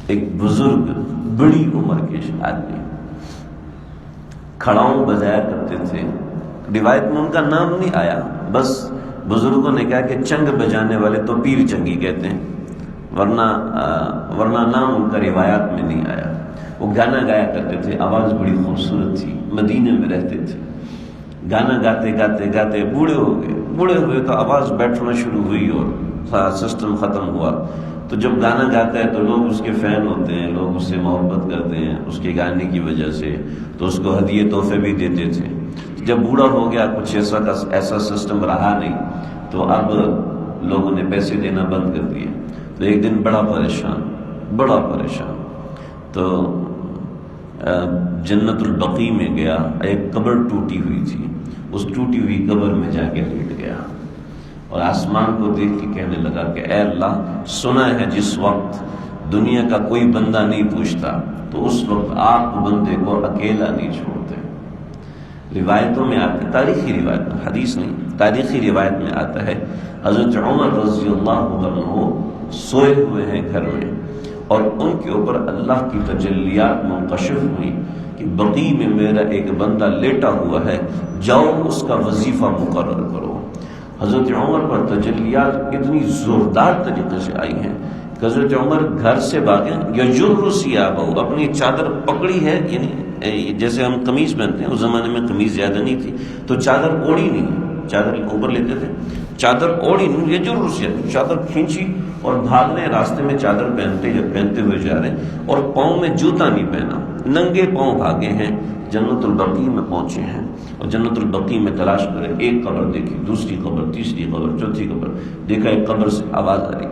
ایک بزرگ بڑی عمر کے آدمی کھڑاؤں بجایا کرتے تھے. روایت میں ان کا نام نہیں آیا، بس بزرگوں نے کہا کہ چنگ بجانے والے تو پیر چنگی کہتے ہیں، ورنہ نام ان کا روایات میں نہیں آیا. وہ گانا گایا کرتے تھے، آواز بڑی خوبصورت تھی، مدینے میں رہتے تھے. گانا گاتے گاتے گاتے بوڑھے ہو گئے. بوڑھے ہوئے تو آواز بیٹھنا شروع ہوئی اور سارا سسٹم ختم ہوا. تو جب گانا گاتا ہے تو لوگ اس کے فین ہوتے ہیں، لوگ اس سے محبت کرتے ہیں اس کے گانے کی وجہ سے، تو اس کو ہدیے تحفے بھی دیتے تھے. جب بوڑھا ہو گیا، کچھ ایسا سسٹم رہا نہیں، تو اب لوگوں نے پیسے دینا بند کر دیے. تو ایک دن بڑا پریشان تو جنت البقیع میں گیا. ایک قبر ٹوٹی ہوئی تھی، اس ٹوٹی ہوئی قبر میں جا کے لیٹ گیا اور آسمان کو دیکھ کے کہنے لگا کہ اے اللہ، سنا ہے جس وقت دنیا کا کوئی بندہ نہیں پوچھتا تو اس وقت آپ بندے کو اکیلا نہیں چھوڑتے. روایتوں میں آتا ہے، تاریخی روایت میں، حدیث نہیں، تاریخی روایت میں آتا ہے حضرت عمر رضی اللہ عنہ سوئے ہوئے ہیں گھر میں، اور ان کے اوپر اللہ کی تجلیات منکشف ہوئی کہ بقیع میں میرا ایک بندہ لیٹا ہوا ہے، جاؤ اس کا وظیفہ مقرر کرو. حضرت عمر پر تجلیات اتنی زوردار طریقے سے آئی ہیں کہ حضرت عمر گھر سے بھاگے. یجر ثیابہ، اپنی چادر پکڑی ہے، یعنی جیسے ہم قمیض پہنتے ہیں، اس زمانے میں قمیض زیادہ نہیں تھی تو چادر اوڑھی نہیں، چادر اوپر لیتے تھے، چادر اوڑھی نہیں، یجر ثیابہ، چادر کھینچی اور بھاگ رہے. راستے میں چادر پہنتے ہوئے جا رہے ہیں اور پاؤں میں جوتا نہیں پہنا، ننگے پاؤں بھاگے ہیں. جنت البقیع میں پہنچے ہیں اور جنت البقیع میں تلاش کرے. ایک قبر دیکھی، دوسری قبر، تیسری قبر، چوتھی قبر، دیکھا ایک قبر سے آواز آ رہی.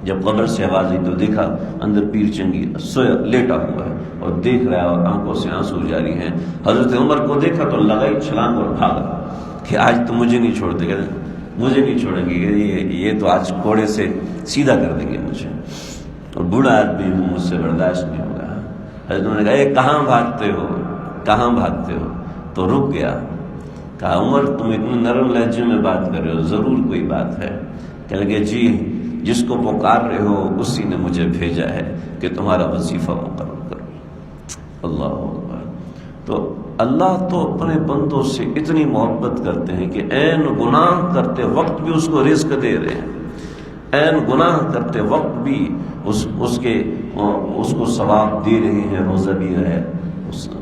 جب قبر سے آواز آئی تو دیکھا اندر پیر چنگی سویا لیٹا ہوا ہے اور دیکھ رہا ہے اور آنکھوں سے آنسو جاری ہیں. حضرت عمر کو دیکھا تو لگائی چھلانگ اور بھاگا کہ آج تو مجھے نہیں چھوڑ دے گا، مجھے نہیں چھوڑیں گے، یہ تو آج کوڑے سے سیدھا کر دیں گے مجھے، اور بوڑھا آدمی ہوں، مجھ سے برداشت نہیں ہوگا. حضرت عمر نے کہا اے کہاں بھاگتے ہو، کہاں بھاگتے ہو؟ تو رک گیا. کہا عمر تم اتنے نرم لہجے میں بات کر رہے ہو، ضرور کوئی بات ہے. کہنے لگے جی، جس کو پکار رہے ہو اسی نے مجھے بھیجا ہے کہ تمہارا وظیفہ مقرر کرو. اللہ اکبر. تو اللہ تو اپنے بندوں سے اتنی محبت کرتے ہیں کہ عین گناہ کرتے وقت بھی اس کو رزق دے رہے ہیں، عین گناہ کرتے وقت بھی اس کو ثواب دے رہے ہیں. روزہ بھی ہے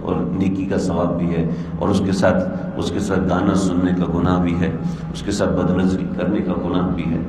اور نیکی کا ثواب بھی ہے، اور اس کے ساتھ گانا سننے کا گناہ بھی ہے، اس کے ساتھ بد نظری کرنے کا گناہ بھی ہے.